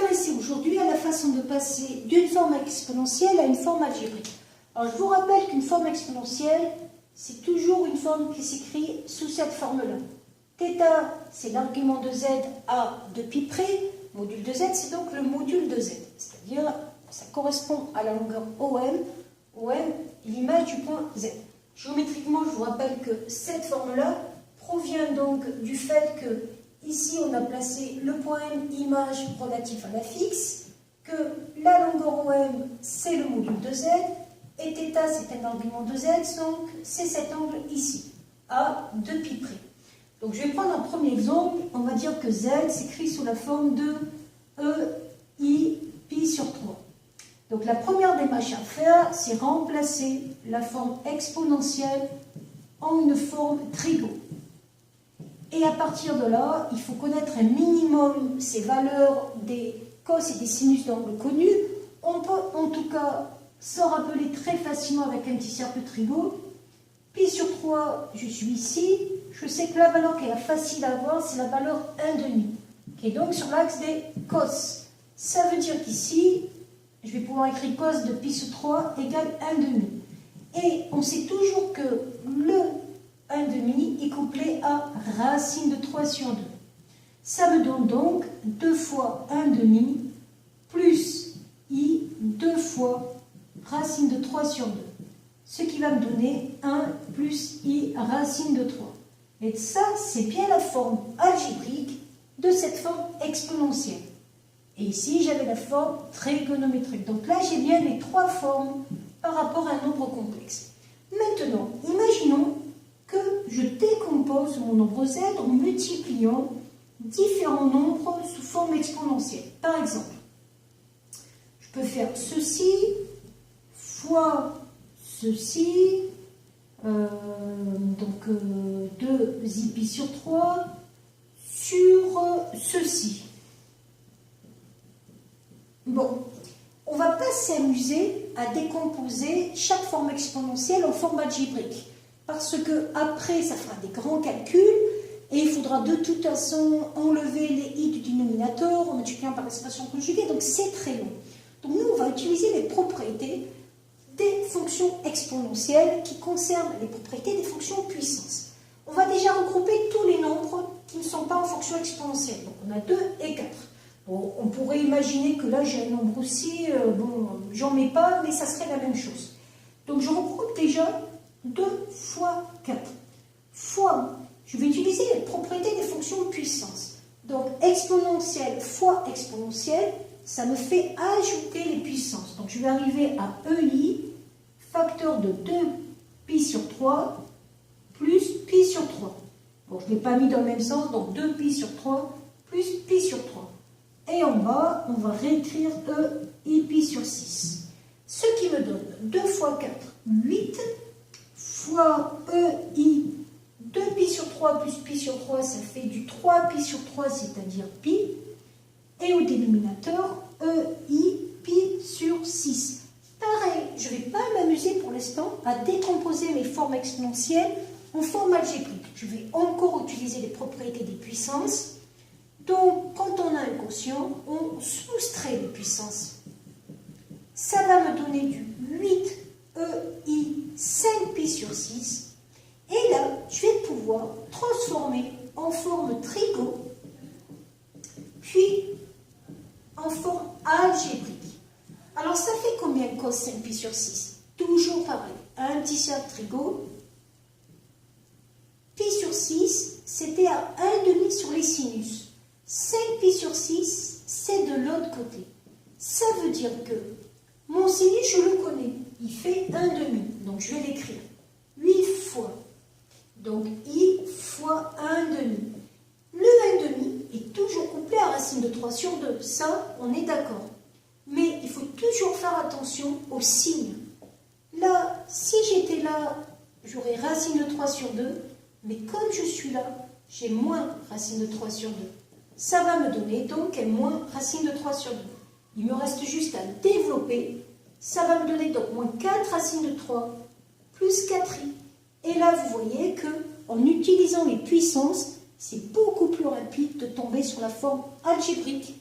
s'intéresser aujourd'hui à la façon de passer d'une forme exponentielle à une forme algébrique. Alors, je vous rappelle qu'une forme exponentielle, c'est toujours une forme qui s'écrit sous cette forme-là. Θ, c'est l'argument de z à 2π près. Module de z, c'est donc le module de z. C'est-à-dire, ça correspond à la longueur OM. OM, l'image du point z. Géométriquement, je vous rappelle que cette forme-là provient donc du fait que ici, on a placé le point M, image relatif à la fixe, que la longueur OM, c'est le module de z, et θ, c'est un argument de z, donc c'est cet angle ici, à 2π près. Donc je vais prendre un premier exemple, on va dire que z s'écrit sous la forme de EI π sur 3. Donc la première démarche à faire, c'est remplacer la forme exponentielle en une forme trigo. Et à partir de là, il faut connaître un minimum ces valeurs des cos et des sinus d'angle connus. On peut en tout cas s'en rappeler très facilement avec un petit cercle trigo. Pi sur 3, je suis ici. Je sais que la valeur qui est facile à avoir, c'est la valeur 1,5, qui est donc sur l'axe des cos. Ça veut dire qu'ici, je vais pouvoir écrire cos de pi sur 3 égale 1,5. Et on sait toujours que le 1,5 est couplé à racine de 3 sur 2. Ça me donne donc 2 fois 1,5 plus i 2 fois racine de 3 sur 2. Ce qui va me donner 1 plus i racine de 3. Et ça, c'est bien la forme algébrique de cette forme exponentielle. Et ici, j'avais la forme trigonométrique. Donc là, j'ai bien les trois formes par rapport à un nombre complexe. Maintenant, imaginons que je décompose mon nombre z en multipliant différents nombres sous forme exponentielle. Par exemple, je peux faire ceci fois ceci, donc 2π sur 3 sur ceci. Bon, on ne va pas s'amuser à décomposer chaque forme exponentielle en forme algébrique. Parce que après, ça fera des grands calculs et il faudra de toute façon enlever les i du dénominateur en multipliant par l'expression conjuguée, donc c'est très long. Donc nous, on va utiliser les propriétés des fonctions exponentielles qui concernent les propriétés des fonctions puissance. On va déjà regrouper tous les nombres qui ne sont pas en fonction exponentielle. Donc on a 2 et 4. Bon, on pourrait imaginer que là j'ai un nombre aussi, bon, j'en mets pas, mais ça serait la même chose. Donc je regroupe déjà 2 fois 4. Fois, je vais utiliser les propriétés des fonctions de puissance. Donc exponentielle fois exponentielle, ça me fait ajouter les puissances. Donc je vais arriver à EI, facteur de 2π sur 3, plus π sur 3. Bon, je ne l'ai pas mis dans le même sens, donc 2π sur 3, plus π sur 3. Et en bas, on va réécrire EIπ sur 6. Ce qui me donne 2 fois 4, 8, fois EI, 2π sur 3 plus π sur 3, ça fait du 3π sur 3, c'est-à-dire pi. Et au dénominateur, EIπ sur 6. Pareil, je ne vais pas m'amuser pour l'instant à décomposer mes formes exponentielles en forme algébrique. Je vais encore utiliser les propriétés des puissances. Donc, quand on a un quotient, on soustrait les puissances. Ça va me donner du 8EI 5π sur 6. Et là, je vais pouvoir transformer en forme trigo, puis en forme algébrique. Alors, ça fait combien cos 5π sur 6? Toujours pareil. Un petit cercle trigo. Pi sur 6, c'était à 1,5 sur les sinus. 5π sur 6, c'est de l'autre côté. Ça veut dire que mon sinus, je le connais. Il fait 1,5. Donc, je vais l'écrire. 8 fois. Donc, i fois 1,5. Le 1,5 est toujours couplé à racine de 3 sur 2. Ça, on est d'accord. Mais il faut toujours faire attention aux signes. Là, si j'étais là, j'aurais racine de 3 sur 2. Mais comme je suis là, j'ai moins racine de 3 sur 2. Ça va me donner donc moins racine de 3 sur 2. Il me reste juste à développer. Ça va me donner donc moins 4 racines de 3 plus 4i. Et là, vous voyez qu'en utilisant les puissances, c'est beaucoup plus rapide de tomber sur la forme algébrique